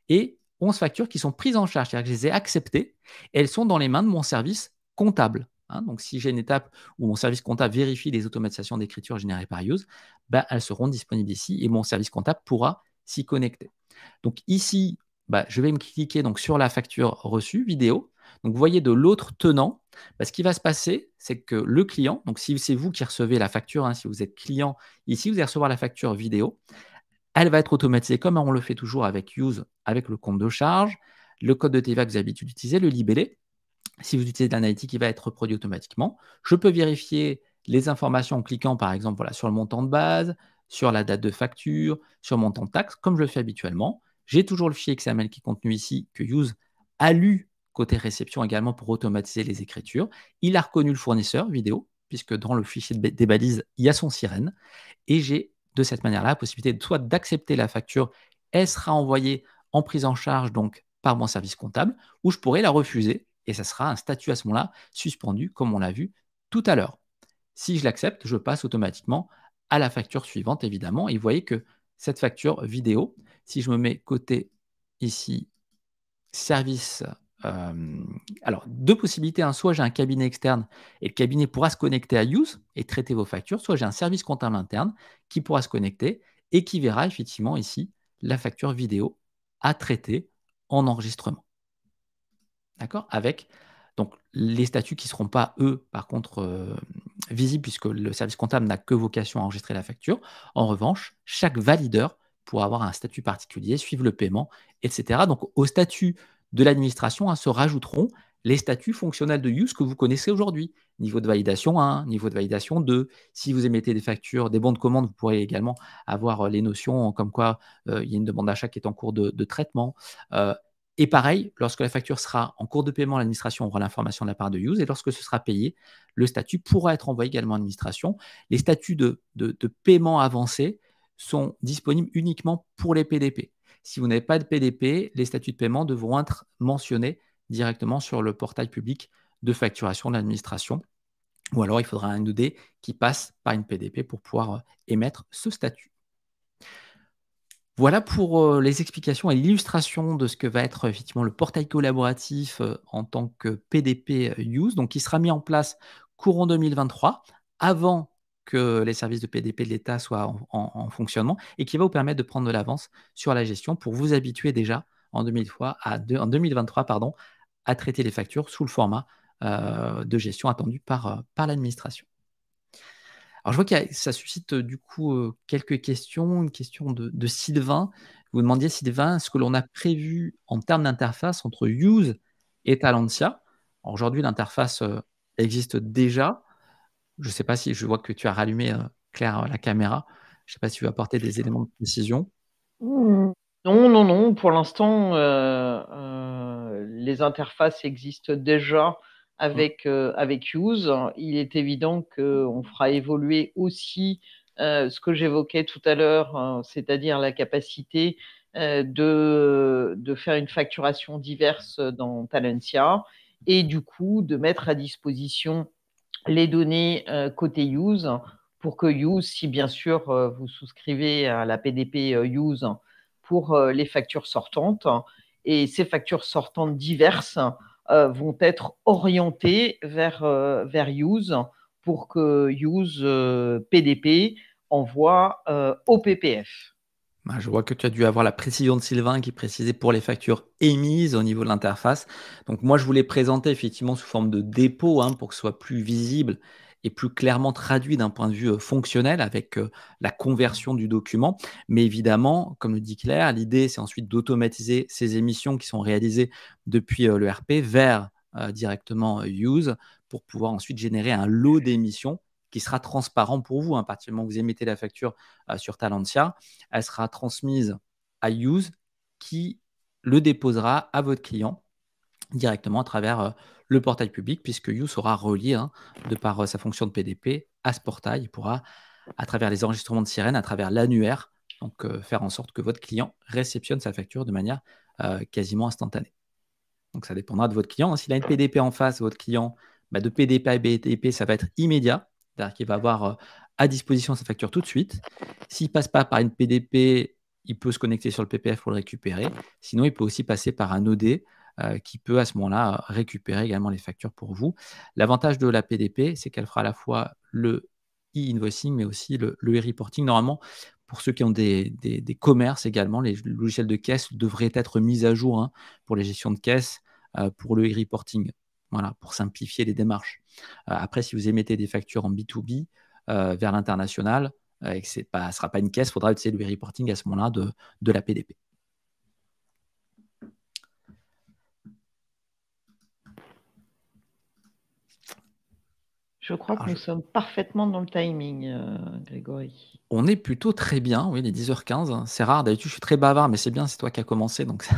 et 11 factures qui sont prises en charge, c'est-à-dire que je les ai acceptées, et elles sont dans les mains de mon service comptable. Donc, si j'ai une étape où mon service comptable vérifie les automatisations d'écriture générées par Use, elles seront disponibles ici et mon service comptable pourra s'y connecter. Donc ici, je vais me cliquer donc, sur la facture reçue vidéo. Donc vous voyez de l'autre tenant, ce qui va se passer, c'est que le client, donc si c'est vous qui recevez la facture, si vous êtes client, ici vous allez recevoir la facture vidéo, elle va être automatisée comme on le fait toujours avec Use, avec le compte de charge, le code de TVA que vous avez l'habitude d'utiliser, le libellé. Si vous utilisez de l'analytique, il va être reproduit automatiquement. Je peux vérifier les informations en cliquant par exemple sur le montant de base, sur la date de facture, sur le montant de taxe, comme je le fais habituellement. J'ai toujours le fichier XML qui est contenu ici, que Use a lu côté réception également pour automatiser les écritures. Il a reconnu le fournisseur vidéo, puisque dans le fichier des balises, il y a son sirène. Et j'ai de cette manière-là la possibilité soit d'accepter la facture, elle sera envoyée en prise en charge donc par mon service comptable, ou je pourrais la refuser et ça sera un statut à ce moment-là suspendu comme on l'a vu tout à l'heure. Si je l'accepte, je passe automatiquement à la facture suivante évidemment et vous voyez que cette facture vidéo, si je me mets côté ici service, alors deux possibilités, soit j'ai un cabinet externe et le cabinet pourra se connecter à Use et traiter vos factures, soit j'ai un service comptable interne qui pourra se connecter et qui verra effectivement ici la facture vidéo à traiter en enregistrement. D'accord? Avec donc les statuts qui ne seront pas, eux, par contre, visibles puisque le service comptable n'a que vocation à enregistrer la facture. En revanche, chaque valideur pourra avoir un statut particulier, suivre le paiement, etc. Donc, au statut de l'administration se rajouteront les statuts fonctionnels de Use que vous connaissez aujourd'hui. Niveau de validation 1, niveau de validation 2. Si vous émettez des factures, des bons de commande, vous pourrez également avoir les notions comme quoi il y a une demande d'achat qui est en cours de traitement. Et pareil, lorsque la facture sera en cours de paiement, l'administration aura l'information de la part de Use. Et lorsque ce sera payé, le statut pourra être envoyé également à l'administration. Les statuts de paiement avancé sont disponibles uniquement pour les PDP. Si vous n'avez pas de PDP, les statuts de paiement devront être mentionnés directement sur le portail public de facturation de l'administration. Ou alors, il faudra un OD qui passe par une PDP pour pouvoir émettre ce statut. Voilà pour les explications et l'illustration de ce que va être effectivement le portail collaboratif en tant que PDP Use, donc qui sera mis en place courant 2023, avant que les services de PDP de l'État soient en fonctionnement, et qui va vous permettre de prendre de l'avance sur la gestion pour vous habituer déjà en 2023 à traiter les factures sous le format de gestion attendu par l'administration. Alors, je vois que ça suscite du coup quelques questions. Une question de Sylvain. Vous demandiez, Sylvain, ce que l'on a prévu en termes d'interface entre Use et Talentia. Aujourd'hui, l'interface existe déjà. Je ne sais pas si je vois que tu as rallumé, Claire, la caméra. Je ne sais pas si tu veux apporter des éléments de précision.
Non, non, non. Pour l'instant, les interfaces existent déjà avec Use. Il est évident qu'on fera évoluer aussi ce que j'évoquais tout à l'heure, c'est-à-dire la capacité de faire une facturation diverse dans Talentia et du coup de mettre à disposition les données côté Use pour que Use, si bien sûr vous souscrivez à la PDP Use pour les factures sortantes, et ces factures sortantes diverses vont être orientées vers Use pour que Use PDP envoie au PPF.
Je vois que tu as dû avoir la précision de Sylvain qui précisait pour les factures émises au niveau de l'interface. Donc moi, je voulais présenter effectivement sous forme de dépôt pour que ce soit plus visible et plus clairement traduit d'un point de vue fonctionnel avec la conversion du document. Mais évidemment, comme le dit Claire, l'idée, c'est ensuite d'automatiser ces émissions qui sont réalisées depuis le RP vers directement Use pour pouvoir ensuite générer un lot d'émissions qui sera transparent pour vous. À partir du moment où vous émettez la facture sur Talentia, elle sera transmise à Use qui le déposera à votre client directement à travers le portail public, puisque Use sera relié de par sa fonction de PDP à ce portail. Il pourra, à travers les enregistrements de sirène, à travers l'annuaire, donc faire en sorte que votre client réceptionne sa facture de manière quasiment instantanée. Donc ça dépendra de votre client. S'il a une PDP en face, votre client, de PDP à BTP, ça va être immédiat. C'est-à-dire qu'il va avoir à disposition sa facture tout de suite. S'il ne passe pas par une PDP, il peut se connecter sur le PPF pour le récupérer. Sinon, il peut aussi passer par un OD qui peut à ce moment-là récupérer également les factures pour vous. L'avantage de la PDP, c'est qu'elle fera à la fois le e-invoicing, mais aussi le e-reporting. Normalement, Pour ceux qui ont des commerces également, les logiciels de caisse devraient être mis à jour, hein, pour les gestions de caisse, pour le e-reporting. Voilà, pour simplifier les démarches. Après, si vous émettez des factures en B2B vers l'international, et que ce ne sera pas une caisse, il faudra utiliser le e-reporting à ce moment-là de la PDP.
Je crois que nous sommes parfaitement dans le timing, Grégory.
On est plutôt très bien, oui, les 10h15. C'est rare, d'habitude je suis très bavard, mais c'est bien, c'est toi qui as commencé, donc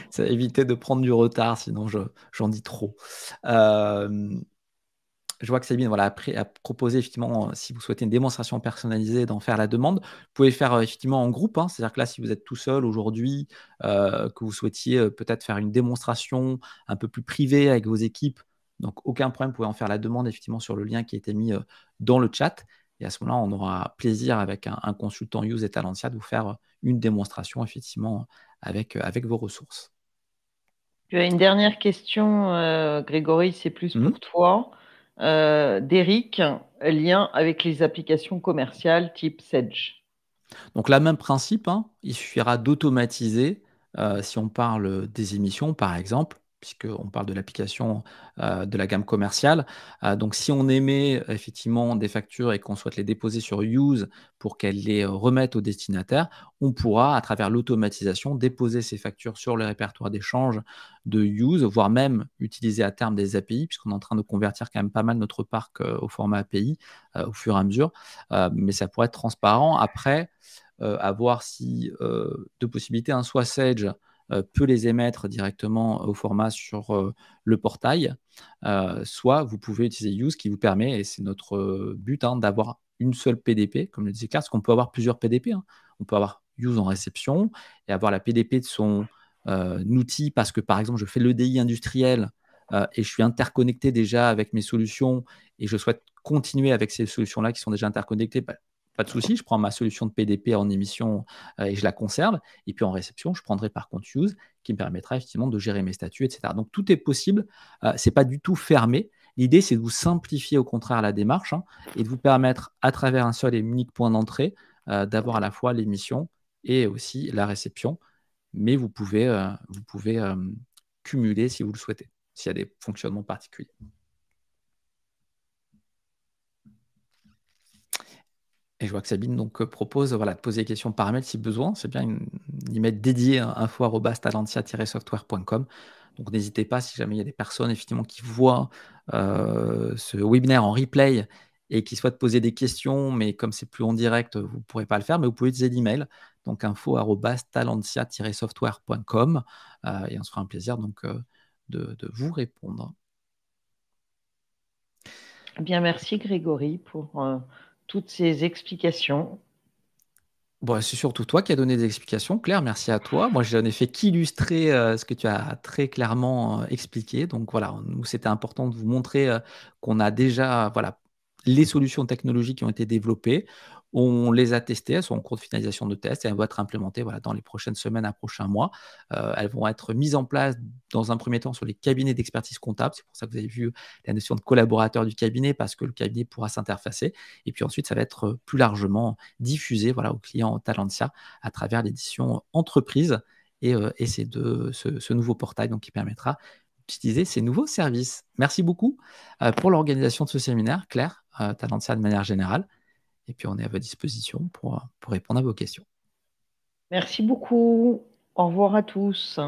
ça va éviter de prendre du retard, sinon j'en dis trop. Je vois que Sabine, voilà, a proposé effectivement, si vous souhaitez une démonstration personnalisée, d'en faire la demande. Vous pouvez faire effectivement en groupe, hein. C'est-à-dire que là, si vous êtes tout seul aujourd'hui, que vous souhaitiez peut-être faire une démonstration un peu plus privée avec vos équipes, donc aucun problème, vous pouvez en faire la demande effectivement sur le lien qui a été mis dans le chat. Et à ce moment-là, on aura plaisir avec un consultant Use et Talentia de vous faire une démonstration effectivement avec vos ressources.
Tu as une dernière question, Grégory, c'est plus pour toi. D'Eric, lien avec les applications commerciales type Sedge.
Donc là, même principe, hein, il suffira d'automatiser, si on parle des émissions par exemple, puisqu'on parle de l'application de la gamme commerciale. Donc si on émet effectivement des factures et qu'on souhaite les déposer sur Use pour qu'elle les remette au destinataire, on pourra, à travers l'automatisation, déposer ces factures sur le répertoire d'échange de Use, voire même utiliser à terme des API, puisqu'on est en train de convertir quand même pas mal notre parc au format API au fur et à mesure. Mais ça pourrait être transparent. Après, à voir si deux possibilités, hein, soit Sage peut les émettre directement au format sur le portail, soit vous pouvez utiliser Use qui vous permet, et c'est notre but, hein, d'avoir une seule PDP, comme le disait Claire, parce qu'on peut avoir plusieurs PDP. Hein. On peut avoir Use en réception et avoir la PDP de son outil, parce que par exemple, je fais l'EDI industriel et je suis interconnecté déjà avec mes solutions et je souhaite continuer avec ces solutions-là qui sont déjà interconnectées. Bah, pas de souci, je prends ma solution de PDP en émission et je la conserve. Et puis en réception, je prendrai par contre Use qui me permettra effectivement de gérer mes statuts, etc. Donc tout est possible. Ce n'est pas du tout fermé. L'idée, c'est de vous simplifier au contraire la démarche, hein, et de vous permettre, à travers un seul et unique point d'entrée, d'avoir à la fois l'émission et aussi la réception. Mais vous pouvez cumuler si vous le souhaitez, s'il y a des fonctionnements particuliers. Et je vois que Sabine donc, propose de poser des questions par mail si besoin. C'est bien une email dédié, info@talentia-software.com. Donc n'hésitez pas, si jamais il y a des personnes effectivement qui voient ce webinaire en replay et qui souhaitent poser des questions, mais comme c'est plus en direct, vous ne pourrez pas le faire, mais vous pouvez utiliser l'email, donc info@talentia-software.com, et on se fera un plaisir donc de vous répondre.
Bien, merci Grégory pour toutes ces explications.
Bon, c'est surtout toi qui as donné des explications. Claire, merci à toi. Moi, je n'ai fait qu'illustrer ce que tu as très clairement expliqué. Donc voilà, nous, c'était important de vous montrer qu'on a déjà les solutions technologiques qui ont été développées. On les a testées, elles sont en cours de finalisation de tests et elles vont être implémentées dans les prochaines semaines à prochains mois. Elles vont être mises en place dans un premier temps sur les cabinets d'expertise comptable. C'est pour ça que vous avez vu la notion de collaborateur du cabinet, parce que le cabinet pourra s'interfacer. Et puis ensuite, ça va être plus largement diffusé aux clients Talentia à travers l'édition entreprise et c'est ce nouveau portail donc, qui permettra d'utiliser ces nouveaux services. Merci beaucoup pour l'organisation de ce séminaire, Claire, Talentia de manière générale. Et puis, on est à votre disposition pour répondre à vos questions.
Merci beaucoup. Au revoir à tous.